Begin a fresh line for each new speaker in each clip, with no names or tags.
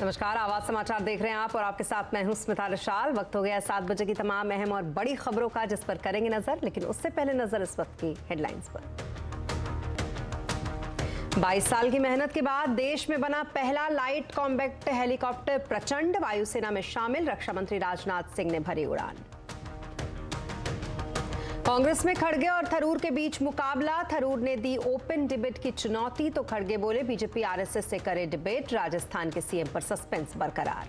नमस्कार, आवाज समाचार देख रहे हैं आप और आपके साथ मैं हूं स्मिता रशाल। वक्त हो गया 7 बजे की तमाम अहम और बड़ी खबरों का, जिस पर करेंगे नजर। लेकिन उससे पहले नजर इस वक्त की हेडलाइंस पर। 22 साल की मेहनत के बाद देश में बना पहला लाइट कॉम्बैक्ट हेलीकॉप्टर प्रचंड, वायुसेना में शामिल। रक्षा मंत्री राजनाथ सिंह ने भरी उड़ान। कांग्रेस में खड़गे और थरूर के बीच मुकाबला। थरूर ने दी ओपन डिबेट की चुनौती तो खड़गे बोले बीजेपी आरएसएस से करे डिबेट। राजस्थान के सीएम पर सस्पेंस बरकरार।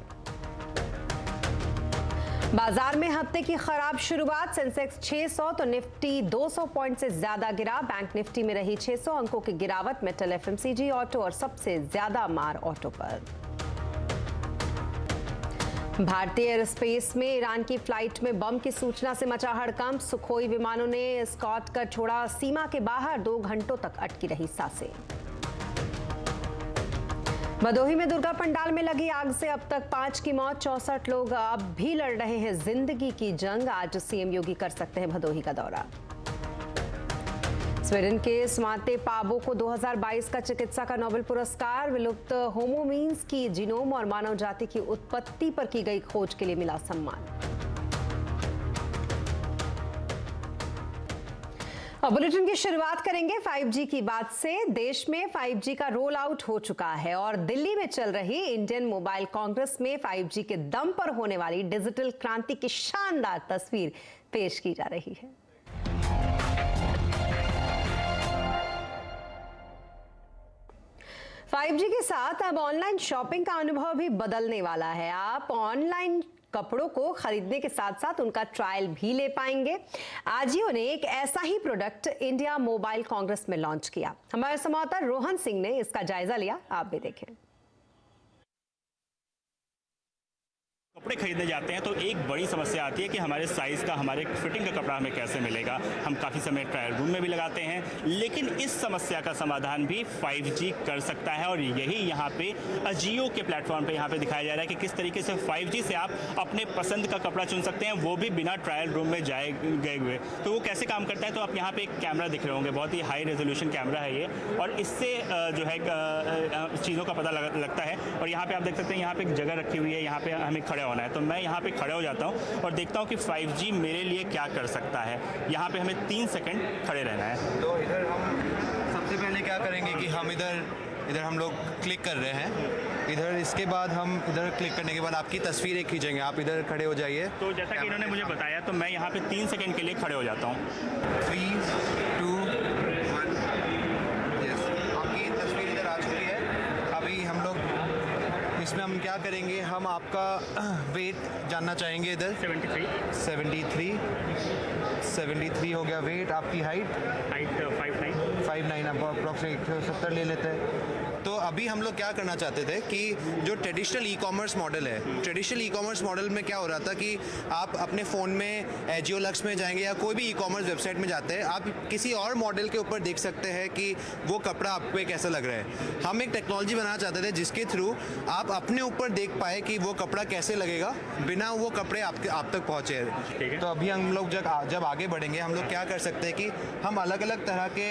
बाजार में हफ्ते की खराब शुरुआत। सेंसेक्स 600 तो निफ्टी 200 पॉइंट से ज्यादा गिरा। बैंक निफ्टी में रही 600 अंकों की गिरावट। मेटल, एफएमसीजी, ऑटो और सबसे ज्यादा मार ऑटो पर। भारतीय एयरस्पेस में ईरान की फ्लाइट में बम की सूचना से मचा हड़कंप। सुखोई विमानों ने स्कॉट कर छोड़ा सीमा के बाहर। 2 घंटों तक अटकी रही सांसें। भदोही में दुर्गा पंडाल में लगी आग से अब तक 5 की मौत। 64 लोग अब भी लड़ रहे हैं जिंदगी की जंग। आज सीएम योगी कर सकते हैं भदोही का दौरा। स्वीडन के स्वाते पाबो को 2022 का चिकित्सा का नोबेल पुरस्कार। विलुप्त होमोमीन्स की जीनोम और मानव जाति की उत्पत्ति पर की गई खोज के लिए मिला सम्मान। अब बुलेटिन की शुरुआत करेंगे 5G की बात से। देश में 5G का रोल आउट हो चुका है और दिल्ली में चल रही इंडियन मोबाइल कांग्रेस में 5G के दम पर होने वाली डिजिटल क्रांति की शानदार तस्वीर पेश की जा रही है। फाइव जी के साथ अब ऑनलाइन शॉपिंग का अनुभव भी बदलने वाला है। आप ऑनलाइन कपड़ों को खरीदने के साथ साथ उनका ट्रायल भी ले पाएंगे। आजियो ने एक ऐसा ही प्रोडक्ट इंडिया मोबाइल कांग्रेस में लॉन्च किया। हमारे संवाददाता रोहन सिंह ने इसका जायजा लिया, आप भी देखें।
कपड़े खरीदने जाते हैं तो एक बड़ी समस्या आती है कि हमारे साइज़ का, हमारे फिटिंग का कपड़ा हमें कैसे मिलेगा। हम काफ़ी समय ट्रायल रूम में भी लगाते हैं, लेकिन इस समस्या का समाधान भी 5G कर सकता है। और यही यहाँ पे अजियो के प्लेटफॉर्म पे यहाँ पे दिखाया जा रहा है कि किस तरीके से 5G से आप अपने पसंद का कपड़ा चुन सकते हैं, वो भी बिना ट्रायल रूम में गए हुए। तो वो कैसे काम करता है, तो आप यहाँ पे एक कैमरा दिख रहे होंगे, बहुत ही हाई रेजोल्यूशन कैमरा है ये, और इससे जो है चीज़ों का पता लगता है। और यहाँ पे आप देख सकते हैं, यहाँ पे एक जगह रखी हुई है, यहाँ पे हमें खड़े होना है। तो मैं यहाँ पे खड़े हो जाता हूँ और देखता हूँ कि 5G मेरे लिए क्या कर सकता है। यहाँ पे हमें 3 सेकंड खड़े रहना है।
तो इधर हम सबसे पहले क्या करेंगे कि हम इधर हम लोग क्लिक कर रहे हैं। इधर इसके बाद हम इधर क्लिक करने के बाद आपकी तस्वीर एक खींचेंगे। आप इधर खड़े हो जाइए।
तो जैसा कि इन्होंने मुझे बताया, तो मैं यहाँ पे 3 सेकंड के लिए खड़े हो जाता हूँ।
3, 2, 1। यस, आपकी तस्वीर इधर आ चुकी है। अभी हम लोग इसमें हम क्या करेंगे, हम आपका वेट जानना चाहेंगे। इधर 73 हो गया वेट। आपकी हाइट 5'9", अब अप्रॉक्सीमेट 170 ले लेते हैं। तो अभी हम लोग क्या करना चाहते थे कि जो ट्रेडिशनल ई कॉमर्स मॉडल है, ट्रेडिशनल ई कॉमर्स मॉडल में क्या हो रहा था कि आप अपने फ़ोन में एजियो लक्स में जाएंगे या कोई भी ई कॉमर्स वेबसाइट में जाते हैं, आप किसी और मॉडल के ऊपर देख सकते हैं कि वो कपड़ा आपको कैसा लग रहा है। हम एक टेक्नोलॉजी बनाना चाहते थे जिसके थ्रू आप अपने ऊपर देख पाए कि वो कपड़ा कैसे लगेगा बिना वो कपड़े आप तक पहुँचे। तो अभी हम लोग जब आगे बढ़ेंगे, हम लोग क्या कर सकते हैं कि हम अलग अलग तरह के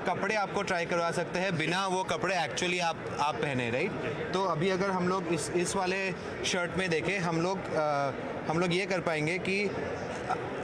कपड़े आपको ट्राई करवा सकते हैं बिना वो कपड़े एक्चुअली आप पहने, राइट। तो अभी अगर हम लोग इस वाले शर्ट में देखें, हम लोग ये कर पाएंगे कि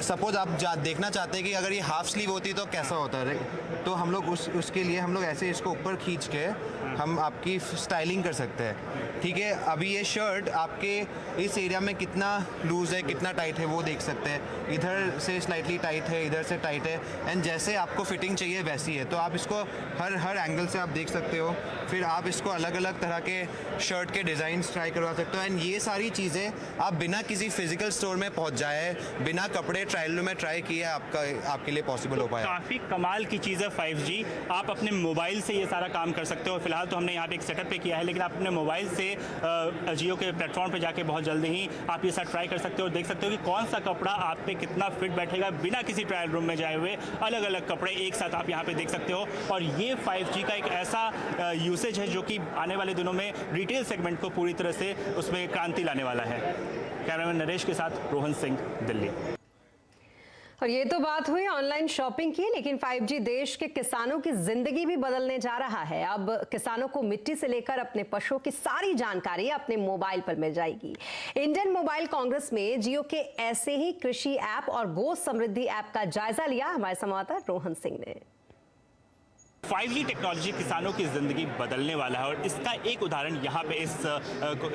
सपोज आप देखना चाहते हैं कि अगर ये हाफ स्लीव होती तो कैसा होता है, राइट। तो हम लोग उसके लिए हम लोग ऐसे इसको ऊपर खींच के हम आपकी स्टाइलिंग कर सकते हैं, ठीक है। अभी ये शर्ट आपके इस एरिया में कितना लूज़ है, कितना टाइट है, वो देख सकते हैं। इधर से स्लाइटली टाइट है, इधर से टाइट है, एंड जैसे आपको फिटिंग चाहिए वैसी है। तो आप इसको हर एंगल से आप देख सकते हो। फिर आप इसको अलग अलग तरह के शर्ट के डिज़ाइन ट्राई करवा सकते हो। एंड ये सारी चीज़ें आप बिना किसी फिजिकल स्टोर में पहुँच जाए, बिना कपड़े ट्रायल रूम में ट्राई किए, आपके लिए पॉसिबल हो पाया।
काफ़ी कमाल की चीज़ है 5G। आप अपने मोबाइल से ये सारा काम कर सकते हो। फिलहाल तो हमने यहाँ पे एक सेटअप पे किया है, लेकिन आप अपने मोबाइल से अजियो के प्लेटफॉर्म पे जाके बहुत जल्दी ही आप ये सब ट्राई कर सकते हो, देख सकते हो कि कौन सा कपड़ा आप पे कितना फिट बैठेगा बिना किसी ट्रायल रूम में जाए हुए। अलग अलग कपड़े एक साथ आप यहाँ पे देख सकते हो। और ये 5G का एक ऐसा यूसेज है जो कि आने वाले दिनों में रिटेल सेगमेंट को पूरी तरह से उसमें क्रांति लाने वाला है। कैमरामैन नरेश के साथ रोहन सिंह, दिल्ली।
और ये तो बात हुई ऑनलाइन शॉपिंग की, लेकिन 5G देश के किसानों की जिंदगी भी बदलने जा रहा है। अब किसानों को मिट्टी से लेकर अपने पशुओं की सारी जानकारी अपने मोबाइल पर मिल जाएगी। इंडियन मोबाइल कांग्रेस में जियो के ऐसे ही कृषि ऐप और गो समृद्धि ऐप का जायजा लिया हमारे संवाददाता रोहन सिंह ने।
5G टेक्नोलॉजी किसानों की ज़िंदगी बदलने वाला है और इसका एक उदाहरण यहाँ पे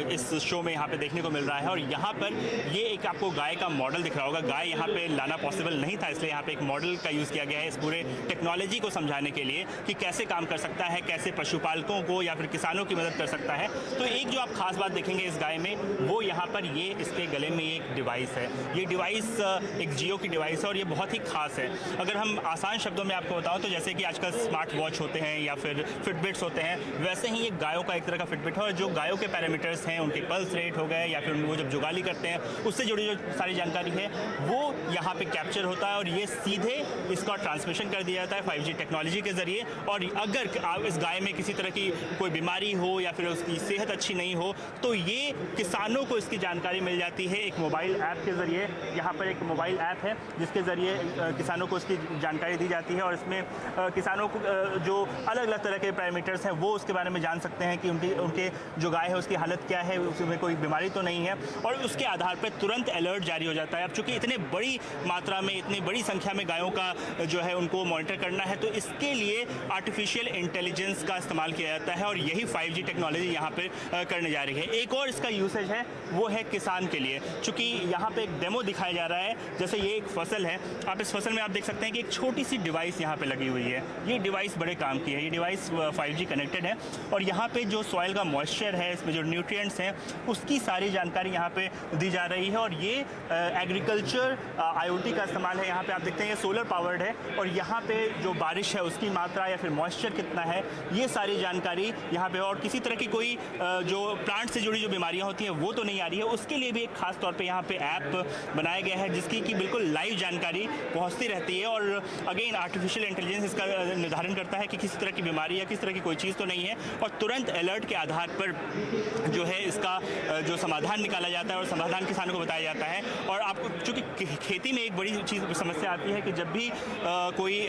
इस शो में यहाँ पे देखने को मिल रहा है। और यहाँ पर ये एक आपको गाय का मॉडल दिख रहा होगा। गाय यहाँ पे लाना पॉसिबल नहीं था, इसलिए यहाँ पे एक मॉडल का यूज़ किया गया है इस पूरे टेक्नोलॉजी को समझाने के लिए कि कैसे काम कर सकता है, कैसे पशुपालकों को या फिर किसानों की मदद कर सकता है। तो एक जो आप खास बात देखेंगे इस गाय में, वो यहाँ पर ये इसके गले में एक डिवाइस है। ये डिवाइस एक जियो की डिवाइस है और ये बहुत ही खास है। अगर हम आसान शब्दों में आपको बताऊँ तो जैसे कि आजकल स्मार्ट वॉच होते हैं या फिर फिटबिट्स होते हैं, वैसे ही ये गायों का एक तरह का फिटबिट है। और जो गायों के पैरामीटर्स हैं, उनके पल्स रेट हो गए या फिर वो जब जुगाली करते हैं उससे जुड़ी जो सारी जानकारी है वो यहाँ पे कैप्चर होता है और ये सीधे इसका ट्रांसमिशन कर दिया जाता है 5G टेक्नोलॉजी के जरिए। और अगर आप इस गाय में किसी तरह की कोई बीमारी हो या फिर उसकी सेहत अच्छी नहीं हो तो ये किसानों को इसकी जानकारी मिल जाती है एक मोबाइल ऐप के जरिए। यहाँ पर एक मोबाइल ऐप है जिसके जरिए किसानों को इसकी जानकारी दी जाती है और इसमें किसानों को जो अलग अलग तरह के पैरामीटर्स हैं वो उसके बारे में जान सकते हैं कि उनके जो गाय है उसकी हालत क्या है, उसमें कोई बीमारी तो नहीं है। और उसके आधार पर तुरंत अलर्ट जारी हो जाता है। अब चूंकि इतने बड़ी मात्रा में, इतनी बड़ी संख्या में गायों का जो है उनको मॉनिटर करना है, तो इसके लिए आर्टिफिशियल इंटेलिजेंस का इस्तेमाल किया जाता है और यही 5G टेक्नोलॉजी यहाँ पर करने जा रही है। एक और इसका यूसेज है वो है किसान के लिए। चूँकि यहाँ पर एक डेमो दिखाया जा रहा है, जैसे ये एक फसल है, आप इस फसल में आप देख सकते हैं कि एक छोटी सी डिवाइस यहाँ पर लगी हुई है। ये डिवाइस बड़े काम की है। ये डिवाइस 5G कनेक्टेड है और यहाँ पे जो सॉइल का मॉइस्चर है, इसमें जो न्यूट्रिएंट्स हैं, उसकी सारी जानकारी यहाँ पे दी जा रही है। और ये एग्रीकल्चर IoT का इस्तेमाल है। यहाँ पे आप देखते हैं ये सोलर पावर्ड है और यहाँ पे जो बारिश है उसकी मात्रा या फिर मॉइस्चर कितना है, ये सारी जानकारी यहाँ पे। और किसी तरह की कोई जो प्लांट से जुड़ी जो बीमारियाँ होती हैं वो तो नहीं आ रही है, उसके लिए भी एक खास तौर पर यहाँ पे ऐप बनाया गया है जिसकी कि बिल्कुल लाइव जानकारी पहुँचती रहती है। और अगेन आर्टिफिशियल इंटेलिजेंस इसका निर्धारण करता है कि किसी तरह की बीमारी या किस तरह की कोई चीज़ तो नहीं है और तुरंत अलर्ट के आधार पर जो है इसका जो समाधान निकाला जाता है और समाधान किसानों को बताया जाता है। और आपको चूँकि खेती में एक बड़ी चीज़ समस्या आती है कि जब भी कोई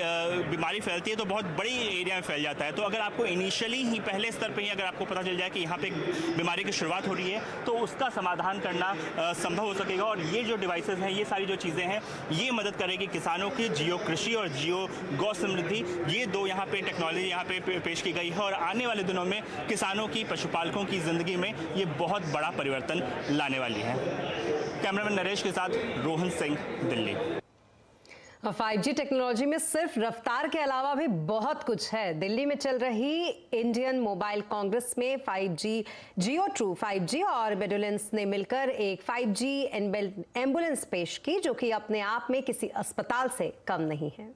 बीमारी फैलती है तो बहुत बड़ी एरिया में फैल जाता है। तो अगर आपको इनिशियली ही पहले स्तर पर ही अगर आपको पता चल जाए कि यहाँ पे बीमारी की शुरुआत हो रही है तो उसका समाधान करना संभव हो सकेगा। और ये जो डिवाइसेज हैं, ये सारी जो चीज़ें हैं, ये मदद करेगी किसानों की। जियो कृषि और जियो गौ समृद्धि, ये दो यहाँ पे टेक्नोलॉजी यहाँ पे पेश की गई है और आने वाले दिनों में किसानों की, पशुपालकों की ज़िंदगी में ये बहुत बड़ा परिवर्तन लाने वाली है। कैमरामैन नरेश के साथ रोहन सिंह, दिल्ली।
5G टेक्नोलॉजी में सिर्फ रफ्तार के अलावा भी बहुत कुछ है। दिल्ली में चल रही इंडियन मोबाइल कांग्रेस में 5G, जियो ट्रू 5G और मेडुलेंस ने मिलकर एक 5G एम्बुलेंस पेश की जो कि अपने आप में किसी अस्पताल से कम नहीं है।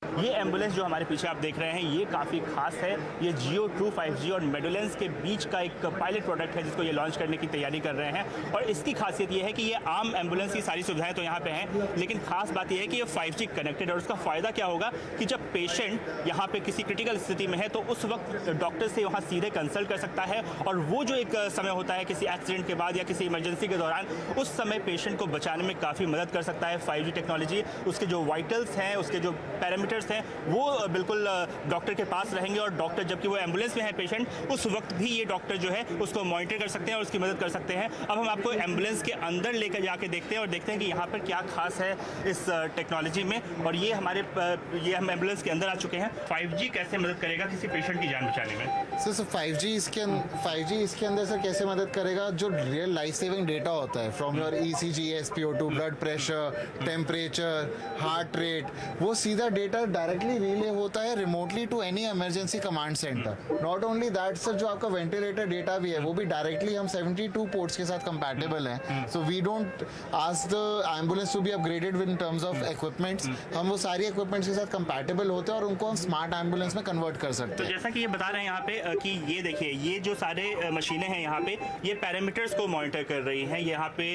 ये एम्बुलेंस जो हमारे पीछे आप देख रहे हैं ये काफ़ी खास है। ये जियो ट्रू 5G और मेडुलेंस के बीच का एक पायलट प्रोडक्ट है जिसको ये लॉन्च करने की तैयारी कर रहे हैं। और इसकी खासियत ये है कि ये आम एम्बुलेंस की सारी सुविधाएं तो यहाँ पे हैं, लेकिन खास बात ये है कि ये 5G कनेक्टेड है। और उसका फ़ायदा क्या होगा कि जब पेशेंट यहाँ पे किसी क्रिटिकल स्थिति में है तो उस वक्त डॉक्टर से वहाँ सीधे कंसल्ट कर सकता है। और वो जो एक समय होता है किसी एक्सीडेंट के बाद या किसी इमरजेंसी के दौरान, उस समय पेशेंट को बचाने में काफ़ी मदद कर सकता है 5G टेक्नोलॉजी। उसके जो वाइटल्स हैं, उसके जो पैरामीटर्स हैं, वो बिल्कुल डॉक्टर के पास रहेंगे और डॉक्टर जबकि वो एम्बुलेंस में है पेशेंट, उस वक्त भी ये डॉक्टर जो है उसको मॉनिटर कर सकते हैं और उसकी मदद कर सकते हैं। अब हम आपको एम्बुलेंस के अंदर लेकर जाके देखते हैं और देखते हैं कि यहाँ पर क्या खास है इस टेक्नोलॉजी में। और ये हम एम्बुलेंस के अंदर आ चुके हैं। 5G कैसे मदद करेगा किसी पेशेंट की जान बचाने में?
सर 5G इसके अंदर सर कैसे मदद करेगा? जो रियल लाइफ सेविंग डेटा होता है from your ECG, SpO2, blood pressure, temperature, heart rate, वो सीधा डेटा डायरेक्टली रिले होता है remotely to any emergency command centre. Not only that sir, जो आपका वेंटिलेटर डेटा भी है वो भी डायरेक्टली हम 72 पोर्ट्स के साथ कंपैटिबल हैं। So we don't ask the ambulance to be upgraded in terms of equipments. हम वो सारी इक्विपमेंट्स के साथ कंपैटिबल होते हैं और उनको हम स्मार्ट एम्बुलेंस में कन्वर्ट कर सकते हैं।
तो जैसा कि ये बता रहे हैं यहाँ पे कि ये देखिए, ये जो सारे मशीनें हैं यहाँ पे, ये पैरामीटर्स को मॉनिटर कर रही हैं। यहाँ पे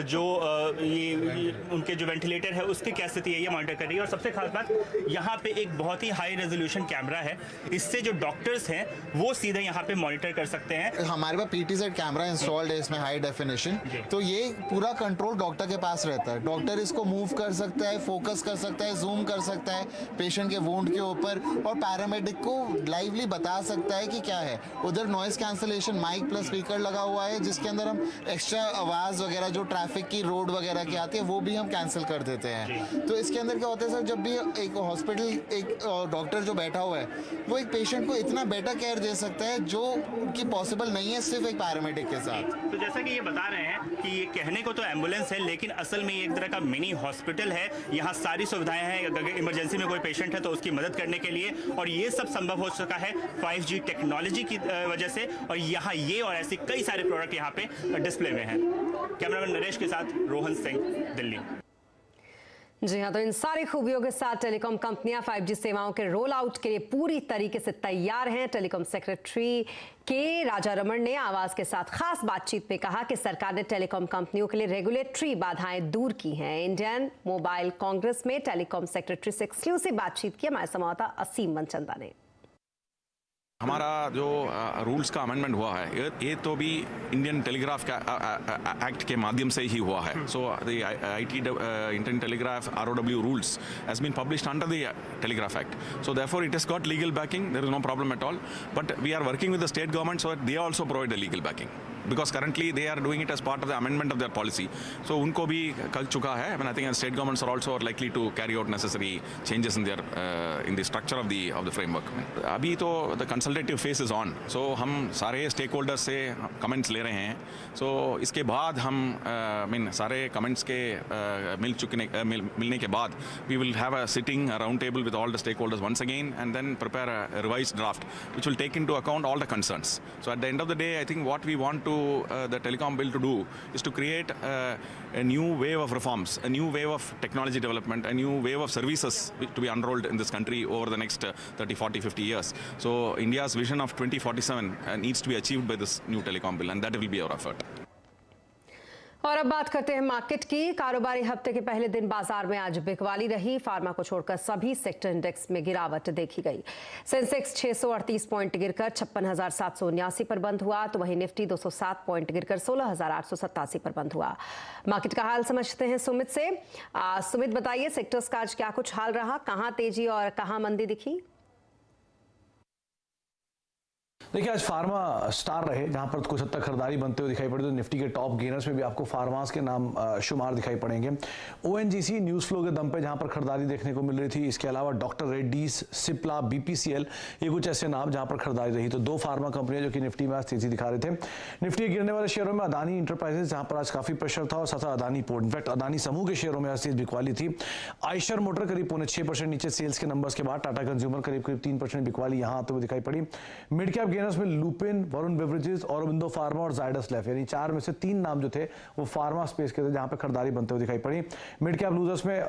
जो ये उनके जो वेंटिलेटर है उसकी क्या स्थिति है ये मॉनिटर कर रही है। और सबसे खास बात यहाँ पे एक बहुत ही हाई रेजोल्यूशन कैमरा है, इससे जो डॉक्टर्स हैं वो सीधे यहाँ पे मॉनिटर कर सकते हैं।
हमारे पास PTZ कैमरा इंस्टॉल्ड है इसमें हाई डेफिनेशन, तो ये पूरा कंट्रोल डॉक्टर के पास रहता है। डॉक्टर इसको मूव कर सकता है, फोकस कर सकता है, जूम कर सकता है पेशेंट के वुंड के ऊपर, और पैरामेडिक को लाइवली बता सकता है कि क्या है। उधर noise cancellation mic plus speaker लगा हुआ है, जिसके अंदर हम एक्स्ट्रा आवाज़ वगैरह जो ट्रैफिक की, रोड वगैरह की आती है, वो भी हम कैंसिल कर देते हैं। तो इसके अंदर क्या होता है सर, जब भी एक हॉस्पिटल, एक डॉक्टर जो बैठा हुआ है वो एक पेशेंट को इतना बेटर केयर दे सकता है जो कि पॉसिबल नहीं है सिर्फ एक पैरामेडिक के साथ।
तो जैसा कि ये बता रहे हैं कि ये कहने को तो एम्बुलेंस है, लेकिन असल में ये एक तरह का मिनी हॉस्पिटल है। यहाँ सारी सुविधाएं हैं, अगर इमरजेंसी में कोई पेशेंट है तो उसकी मदद करने के लिए, और ये सब संभव हो सका है 5G टेक्नोलॉजी की वजह से। और यहाँ ये और ऐसे कई सारे प्रोडक्ट यहाँ पे डिस्प्ले में हैं। कैमरामैन नरेश के साथ रोहन सिंह, दिल्ली।
जी हाँ, तो इन सारी खूबियों के साथ टेलीकॉम कंपनियां 5G सेवाओं के रोल आउट के लिए पूरी तरीके से तैयार हैं। टेलीकॉम सेक्रेटरी के राजा रमण ने आवाज के साथ खास बातचीत में कहा कि सरकार ने टेलीकॉम कंपनियों के लिए रेगुलेटरी बाधाएं दूर की हैं। इंडियन मोबाइल कांग्रेस में टेलीकॉम सेक्रेटरी से एक्सक्लूसिव बातचीत की हमारे संवाददाता असीम मनचंदा ने।
हमारा जो रूल्स का अमेंडमेंट हुआ है ये तो भी इंडियन टेलीग्राफ का एक्ट के माध्यम से ही हुआ है। So the Indian telegraph ROW rules has been published under the telegraph act, so therefore it has got legal backing, there is no problem at all, but we are working with the state government so that they also provide the legal backing, because currently they are doing it as part of the amendment of their policy. So उनको भी कल चुका है। I mean, I think state governments are also likely to carry out necessary changes in their in the structure of the framework. अभी तो the consultative phase is on. So हम सारे stakeholders से comments ले रहे हैं। So इसके बाद हम I mean सारे comments के मिलने के बाद we will have a sitting, a round table with all the stakeholders once again, and then prepare a revised draft which will take into account all the concerns. So at the end of the day, I think what we want to the telecom bill to do is to create a new wave of reforms, a new wave of technology development, a new wave of services to be unrolled in this country over the next 30, 40, 50 years. So India's vision of 2047 needs to be achieved by this new telecom bill, and that will be our effort.
और अब बात करते हैं market की। कारोबारी हफ्ते के पहले दिन बाजार में आज बिकवाली रही। फार्मा को छोड़कर सभी सेक्टर इंडेक्स में गिरावट देखी गई। सेंसेक्स 638 पॉइंट गिरकर 56,779 पर बंद हुआ, तो वहीं निफ्टी 207 पॉइंट गिरकर 16,887 पर बंद हुआ। मार्केट का हाल समझते हैं सुमित से। सुमित, बताइए सेक्टर्स का आज क्या कुछ हाल रहा, कहां तेजी और कहां मंदी दिखी?
देखिए, आज फार्मा स्टार रहे, जहां पर कुछ हद तक खरीदारी बनते हुए दिखाई पड़ी। तो निफ्टी के टॉप गेनर्स में भी आपको फार्मास के नाम शुमार दिखाई पड़ेंगे। ONGC न्यूज फ्लो के दम पे जहां पर खरीदारी देखने को मिल रही थी। इसके अलावा डॉक्टर रेड्डीज, सिप्ला, BPCL, ये कुछ ऐसे नाम जहां पर खरीदारी रही। तो दो फार्मा कंपनियां जो कि निफ्टी में आज तेजी दिखा रहे थे। निफ्टी के गिरने वाले शेयरों में अदानी इंटरप्राइजेस, जहां पर आज काफी प्रेशर था, और साथ अदानी पोर्ट, इनफैक्ट अदानी समूह के शेयरों में आज तेज बिकवाली थी। आयशर मोटर करीब 6.25% नीचे सेल्स के नंबर्स के बाद। टाटा कंज्यूमर करीब 3% बिकवाली यहां आते हुए दिखाई पड़ी। मिड कैप गेनर्स में Lupin, Varun beverages, Aurobindo pharma और जायडस लाइफ, यानी 4 में से 3 नाम जो थे वो फार्मा स्पेस के थे, जहां पे खरीदारी बनते हुए दिखाई पड़ी। मिड कैप लूजर्स में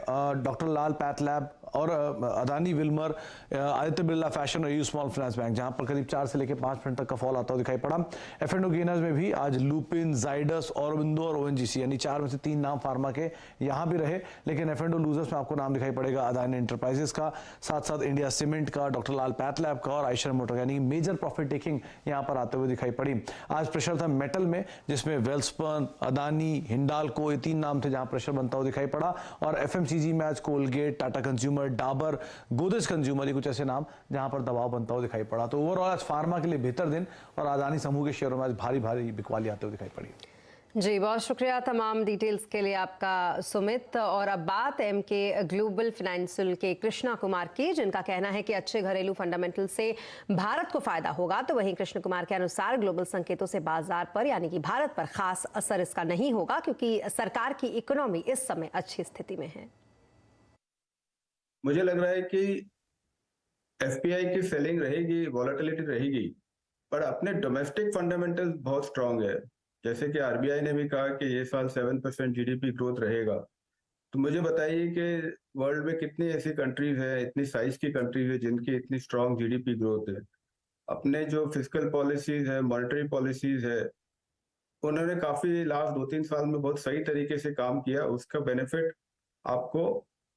डॉक्टर लाल पैथ लैब और अदानी विल्मर, आदित्य बिरला फैशन और यू स्मॉल फाइनेंस बैंक, जहां पर करीब 4 से लेकर 5% तक का फॉल आता हुआ दिखाई पड़ा। F&O गेनर्स में भी आज लुपिन, जायडस, ऑरोबिंदो और ONGC, यानी 4 में से 3 नाम फार्मा के यहां भी रहे। लेकिन F&O लूजर्स में आपको नाम दिखाई पड़ेगा अदानी एंटरप्राइजेस का, साथ साथ इंडिया सीमेंट का, डॉक्टर लाल पैथ लैब का और आयशर मोटर, यानी मेजर प्रॉफिट टेकिंग यहां पर आते हुए दिखाई पड़ी। आज प्रेशर था मेटल में, जिसमें वेल्सपन, अदानी, हिंडाल्को, ये 3 नाम थे जहां प्रेशर बनता हुआ दिखाई पड़ा। और FMCG में आज Colgate, Tata consumer, Dabur, Godrej consumer, ये कुछ ऐसे नाम जहां पर दबाव बनता हुआ दिखाई पड़ा। तो ओवरऑल आज फार्मा के लिए बेहतर दिन, और अदानी समूह के शेयरों में आज भारी भारी बिकवाली आते हुए दिखाई पड़ी।
जी, बहुत शुक्रिया तमाम डिटेल्स के लिए आपका सुमित। और अब बात MK ग्लोबल फाइनेंशियल के कृष्णा कुमार की, जिनका कहना है कि अच्छे घरेलू फंडामेंटल से भारत को फायदा होगा। तो वहीं कृष्ण कुमार के अनुसार ग्लोबल संकेतों से बाजार पर, यानी कि भारत पर खास असर इसका नहीं होगा, क्योंकि सरकार की इकोनॉमी इस समय अच्छी स्थिति में है।
मुझे लग रहा है कि FPI की सेलिंग रहेगी, वॉलेटिलिटी रहेगी, पर अपने डोमेस्टिक फंडामेंटल्स बहुत स्ट्रांग है। जैसे कि RBI ने भी कहा कि ये साल 7% GDP ग्रोथ रहेगा। तो मुझे बताइए कि वर्ल्ड में कितनी ऐसी कंट्रीज है, इतनी साइज की कंट्रीज है जिनकी इतनी स्ट्रांग GDP ग्रोथ है। अपने जो फिस्कल पॉलिसीज है, मॉनेटरी पॉलिसीज है, उन्होंने काफी लास्ट 2-3 साल में बहुत सही तरीके से काम किया, उसका बेनिफिट आपको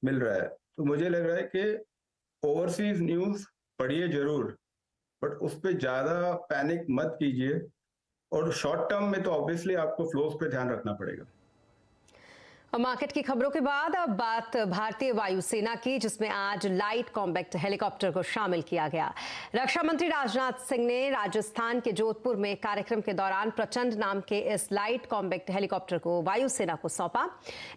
मिल रहा है। तो मुझे लग रहा है कि ओवरसीज न्यूज पढ़िए जरूर, बट उस पर ज्यादा पैनिक मत कीजिए, और शॉर्ट टर्म में तो ऑब्वियसली आपको फ्लोज पे ध्यान रखना पड़ेगा।
और मार्केट की खबरों के बाद अब बात भारतीय वायुसेना की, जिसमें आज लाइट कॉम्बैट हेलीकॉप्टर को शामिल किया गया। रक्षा मंत्री राजनाथ सिंह ने राजस्थान के जोधपुर में कार्यक्रम के दौरान प्रचंड नाम के इस लाइट कॉम्बैट हेलीकॉप्टर को वायुसेना को सौंपा।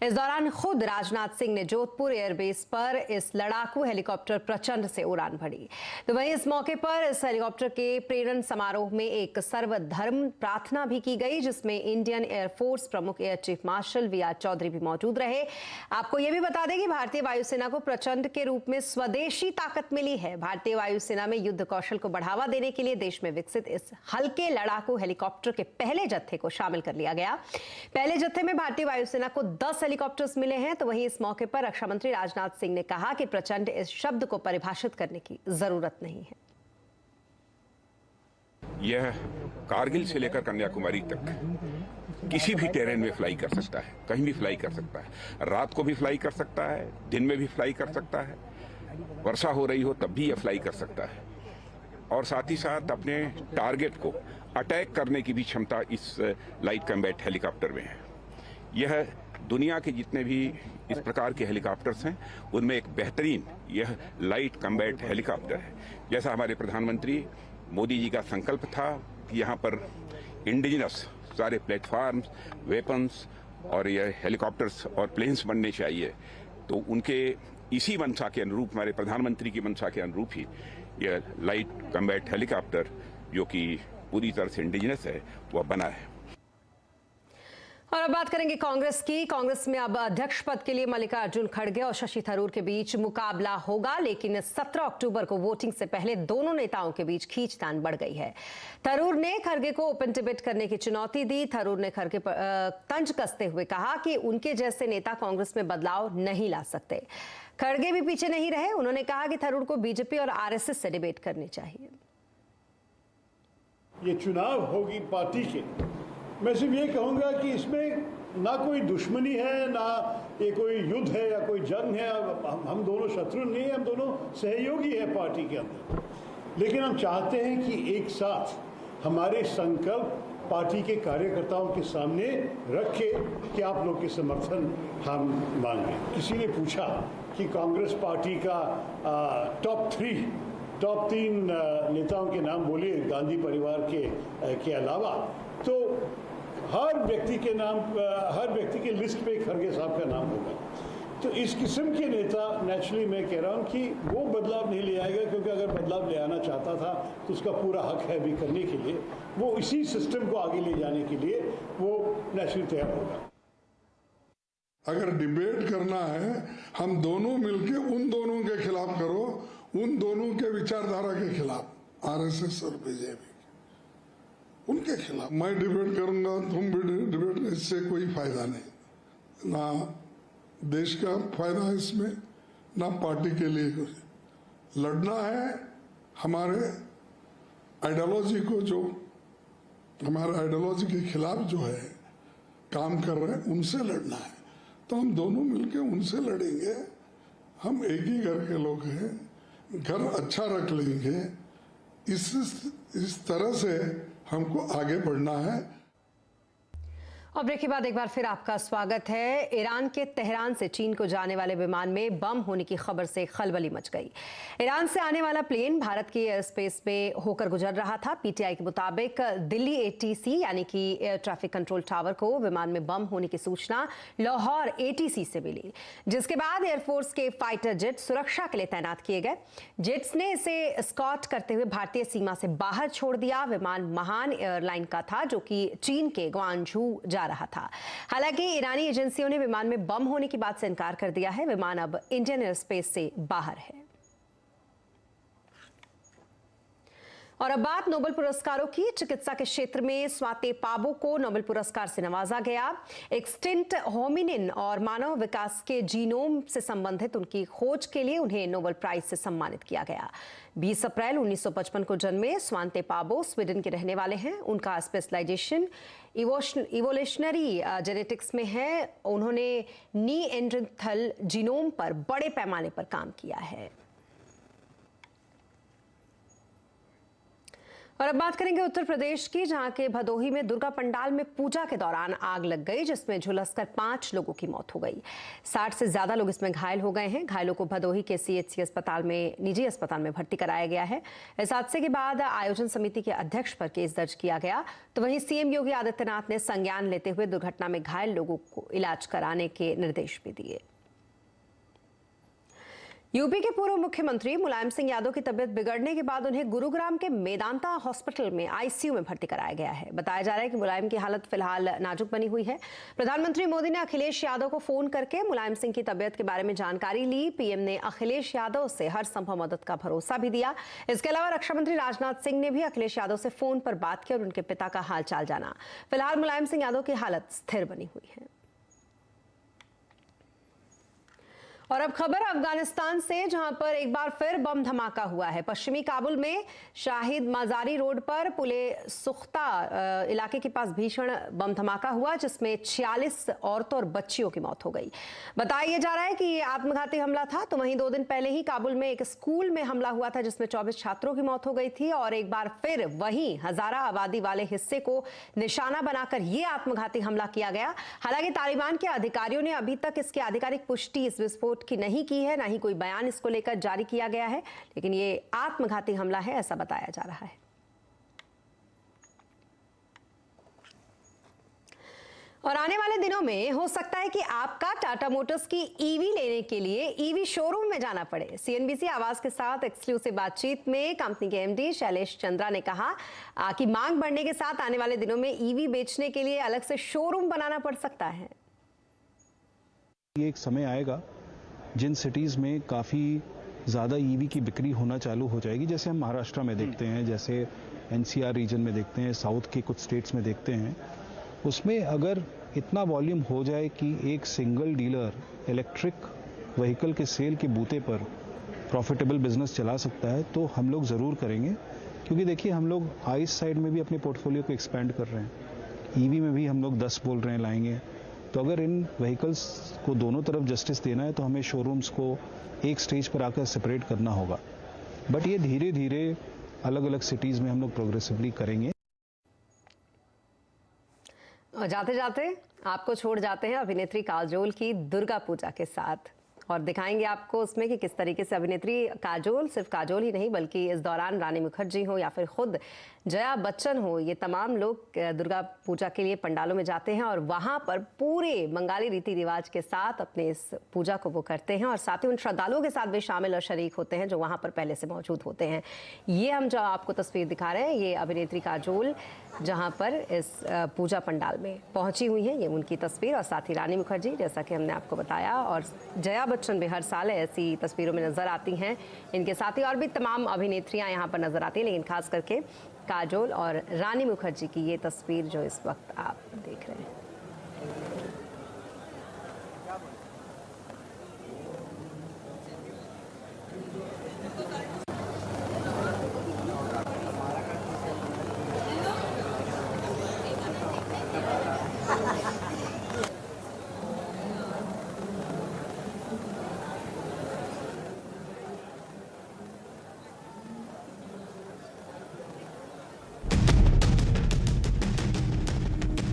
इस दौरान खुद राजनाथ सिंह ने जोधपुर एयरबेस पर इस लड़ाकू हेलीकॉप्टर प्रचंड से उड़ान भरी। तो वहीं इस मौके पर इस हेलीकॉप्टर के प्रेरण समारोह में एक सर्वधर्म प्रार्थना भी की गई, जिसमें इंडियन एयरफोर्स प्रमुख air chief marshal V R Chaudhary भी मौजूद रहे। आपको यह भी बता दें कि भारतीय वायुसेना को प्रचंड के रूप में स्वदेशी ताकत मिली है। भारतीय वायुसेना में युद्ध कौशल को बढ़ावा देने के लिए देश में विकसित इस हल्के लड़ाकू हेलीकॉप्टर के पहले जत्थे को शामिल कर लिया गया। पहले जत्थे में भारतीय वायुसेना को 10 हेलीकॉप्टर्स मिले हैं। तो वहीं इस मौके पर रक्षा मंत्री राजनाथ सिंह ने कहा कि प्रचंड इस शब्द को परिभाषित करने की जरूरत नहीं है।
यह कारगिल से लेकर कन्याकुमारी तक किसी भी टेरेन में फ्लाई कर सकता है, कहीं भी फ्लाई कर सकता है, रात को भी फ्लाई कर सकता है, दिन में भी फ्लाई कर सकता है, वर्षा हो रही हो तब भी यह फ्लाई कर सकता है, और साथ ही साथ अपने टारगेट को अटैक करने की भी क्षमता इस लाइट कॉम्बैट हेलीकॉप्टर में है। यह दुनिया के जितने भी इस प्रकार के हेलीकॉप्टर्स हैं उनमें एक बेहतरीन यह लाइट कॉम्बैट हेलीकॉप्टर है। जैसा हमारे प्रधानमंत्री मोदी जी का संकल्प था कि यहाँ पर इंडिजिनस सारे प्लेटफार्म्स, वेपन्स और ये हेलीकॉप्टर्स और प्लेन्स बनने चाहिए, तो उनके इसी मंशा के अनुरूप, हमारे प्रधानमंत्री की मंशा के अनुरूप ही यह लाइट कॉम्बैट हेलीकॉप्टर, जो कि पूरी तरह से इंडिजिनस है, वह बना है।
और अब बात करेंगे कांग्रेस की। कांग्रेस में अब अध्यक्ष पद के लिए मल्लिकार्जुन खड़गे और शशि थरूर के बीच मुकाबला होगा, लेकिन 17 अक्टूबर को वोटिंग से पहले दोनों नेताओं के बीच खींचतान बढ़ गई है। थरूर ने खड़गे को ओपन डिबेट करने की चुनौती दी। थरूर ने खड़गे पर तंज कसते हुए कहा कि उनके जैसे नेता कांग्रेस में बदलाव नहीं ला सकते। खड़गे भी पीछे नहीं रहे। उन्होंने कहा कि थरूर को बीजेपी और आरएसएस से डिबेट करनी चाहिए।
ये चुनाव होगी पार्टी के, मैं सिर्फ ये कहूँगा कि इसमें ना कोई दुश्मनी है, ना ये कोई युद्ध है या कोई जंग है। हम दोनों शत्रु नहीं हैं, हम दोनों सहयोगी हैं पार्टी के अंदर। लेकिन हम चाहते हैं कि एक साथ हमारे संकल्प पार्टी के कार्यकर्ताओं के सामने रख के कि आप लोग के समर्थन हम मांगें। किसी ने पूछा कि कांग्रेस पार्टी का टॉप 3 नेताओं के नाम बोलिए गांधी परिवार के अलावा, तो हर व्यक्ति के लिस्ट पे खड़गे साहब का नाम होगा। तो इस किस्म के नेता नेचुरली मैं कह रहा हूँ कि वो बदलाव नहीं ले आएगा, क्योंकि अगर बदलाव ले आना चाहता था तो उसका पूरा हक है भी करने के लिए। वो इसी सिस्टम को आगे ले जाने के लिए वो नेचुरली तैयार होगा।
अगर डिबेट करना है, हम दोनों मिलके उन दोनों के खिलाफ करो, उन दोनों के विचारधारा के खिलाफ, आरएसएस और बीजेपी उनके खिलाफ मैं डिबेट करूंगा, तुम भी डिबेट, इससे कोई फायदा नहीं, ना देश का फायदा है इसमें, ना पार्टी के लिए कुछ। लड़ना है हमारे आइडियोलॉजी को, जो हमारे आइडियोलॉजी के खिलाफ जो है काम कर रहे हैं, उनसे लड़ना है। तो हम दोनों मिलके उनसे लड़ेंगे। हम एक ही घर के लोग हैं, घर अच्छा रख लेंगे। इस तरह से हमको आगे बढ़ना है।
और ब्रेक के बाद एक बार फिर आपका स्वागत है। ईरान के तेहरान से चीन को जाने वाले विमान में बम होने की खबर से खलबली मच गई। ईरान से आने वाला प्लेन भारत की एयर स्पेस में होकर गुजर रहा था। पीटीआई के मुताबिक दिल्ली एटीसी यानी कि एयर ट्रैफिक कंट्रोल टावर को विमान में बम होने की सूचना लाहौर एटीसी से मिली, जिसके बाद एयरफोर्स के फाइटर जेट सुरक्षा के लिए तैनात किए गए। जेट्स ने इसे स्कॉट करते हुए भारतीय सीमा से बाहर छोड़ दिया। विमान महान एयरलाइन का था, जो कि चीन के ग्वांझू जा रहा था। हालांकि ईरानी एजेंसियों ने विमान में बम होने की बात से इनकार कर दिया है। विमान अब इंडियन एयर स्पेस से बाहर है। और अब बात नोबेल पुरस्कारों की। चिकित्सा के क्षेत्र में स्वाति पाबो को नोबेल पुरस्कार से नवाजा गया। एक्सटिंक्ट होमिनिन और मानव विकास के जीनोम से संबंधित उनकी खोज के लिए उन्हें नोबेल प्राइज से सम्मानित किया गया। 20 अप्रैल 1955 को जन्मे स्वाति पाबो स्वीडन के रहने वाले हैं। उनका स्पेशलाइजेशन इवोल्यूशनरी जेनेटिक्स में है। उन्होंने नीएंडरथल जीनोम पर बड़े पैमाने पर काम किया है। और अब बात करेंगे उत्तर प्रदेश की, जहां के भदोही में दुर्गा पंडाल में पूजा के दौरान आग लग गई, जिसमें झुलसकर 5 लोगों की मौत हो गई। 60 से ज्यादा लोग इसमें घायल हो गए हैं। घायलों को भदोही के CHC अस्पताल में, निजी अस्पताल में भर्ती कराया गया है। इस हादसे के बाद आयोजन समिति के अध्यक्ष पर केस दर्ज किया गया, तो वहीं CM योगी आदित्यनाथ ने संज्ञान लेते हुए दुर्घटना में घायल लोगों को इलाज कराने के निर्देश भी दिए। यूपी के पूर्व मुख्यमंत्री मुलायम सिंह यादव की तबियत बिगड़ने के बाद उन्हें गुरुग्राम के मेदांता हॉस्पिटल में ICU में भर्ती कराया गया है। बताया जा रहा है कि मुलायम की हालत फिलहाल नाजुक बनी हुई है। प्रधानमंत्री मोदी ने अखिलेश यादव को फोन करके मुलायम सिंह की तबियत के बारे में जानकारी ली। PM ने अखिलेश यादव से हर संभव मदद का भरोसा भी दिया। इसके अलावा रक्षा मंत्री राजनाथ सिंह ने भी अखिलेश यादव से फोन पर बात की और उनके पिता का हालचाल जाना। फिलहाल मुलायम सिंह यादव की हालत स्थिर बनी हुई है। और अब खबर अफगानिस्तान से, जहां पर एक बार फिर बम धमाका हुआ है। पश्चिमी काबुल में शाहिद माजारी रोड पर पुले सुख्ता इलाके के पास भीषण बम धमाका हुआ, जिसमें 46 औरतों और बच्चियों की मौत हो गई। बताया जा रहा है कि ये आत्मघाती हमला था। तो वहीं 2 दिन पहले ही काबुल में एक स्कूल में हमला हुआ था, जिसमें 24 छात्रों की मौत हो गई थी। और एक बार फिर वहीं हजारा आबादी वाले हिस्से को निशाना बनाकर यह आत्मघाती हमला किया गया। हालांकि तालिबान के अधिकारियों ने अभी तक इसकी आधिकारिक पुष्टि इस विस्फोट की नहीं की है, ना ही कोई बयान इसको लेकर जारी किया गया है, लेकिन ये आत्मघाती हमला है ऐसा बताया जा रहा है। और आने वाले दिनों में हो सकता है कि आपका टाटा मोटर्स की EV लेने के लिए EV शोरूम में जाना पड़े। CNBC आवाज के साथ एक्सक्लूसिव बातचीत में कंपनी के MD शैलेश चंद्रा ने कहा कि मांग बढ़ने के साथ आने वाले दिनों में EV बेचने के लिए अलग से शोरूम बनाना पड़ सकता है।
ये एक समय आएगा जिन सिटीज़ में काफ़ी ज़्यादा EV की बिक्री होना चालू हो जाएगी, जैसे हम महाराष्ट्र में देखते हैं, जैसे NCR रीजन में देखते हैं, साउथ के कुछ स्टेट्स में देखते हैं। उसमें अगर इतना वॉल्यूम हो जाए कि एक सिंगल डीलर इलेक्ट्रिक व्हीकल के सेल के बूते पर प्रॉफिटेबल बिजनेस चला सकता है, तो हम लोग ज़रूर करेंगे। क्योंकि देखिए, हम लोग आइस साइड में भी अपने पोर्टफोलियो को एक्सपेंड कर रहे हैं। EV में भी हम लोग 10 बोल रहे हैं लाएंगे। तो अगर इन व्हीकल्स को दोनों तरफ जस्टिस देना है, तो हमें शोरूम्स को एक स्टेज पर आकर सेपरेट करना होगा। बट ये धीरे धीरे अलग अलग सिटीज़ में हम लोग प्रोग्रेसिवली करेंगे।
और जाते जाते आपको छोड़ जाते हैं अभिनेत्री काजोल की दुर्गा पूजा के साथ, और दिखाएंगे आपको उसमें कि किस तरीके से अभिनेत्री काजोल, सिर्फ काजोल ही नहीं बल्कि इस दौरान रानी मुखर्जी हो या फिर खुद जया बच्चन हो, ये तमाम लोग दुर्गा पूजा के लिए पंडालों में जाते हैं और वहां पर पूरे बंगाली रीति रिवाज के साथ अपने इस पूजा को वो करते हैं, और साथ ही उन श्रद्धालुओं के साथ भी शामिल और शरीक होते हैं जो वहां पर पहले से मौजूद होते हैं। ये हम जो आपको तस्वीर दिखा रहे हैं, ये अभिनेत्री काजोल जहां पर इस पूजा पंडाल में पहुंची हुई है, ये उनकी तस्वीर, और साथ ही रानी मुखर्जी, जैसा कि हमने आपको बताया, और जया बच्चन भी हर साल ऐसी तस्वीरों में नजर आती हैं। इनके साथ ही और भी तमाम अभिनेत्रियां यहाँ पर नजर आती हैं, लेकिन खास करके काजोल और रानी मुखर्जी की ये तस्वीर जो इस वक्त आप देख रहे हैं।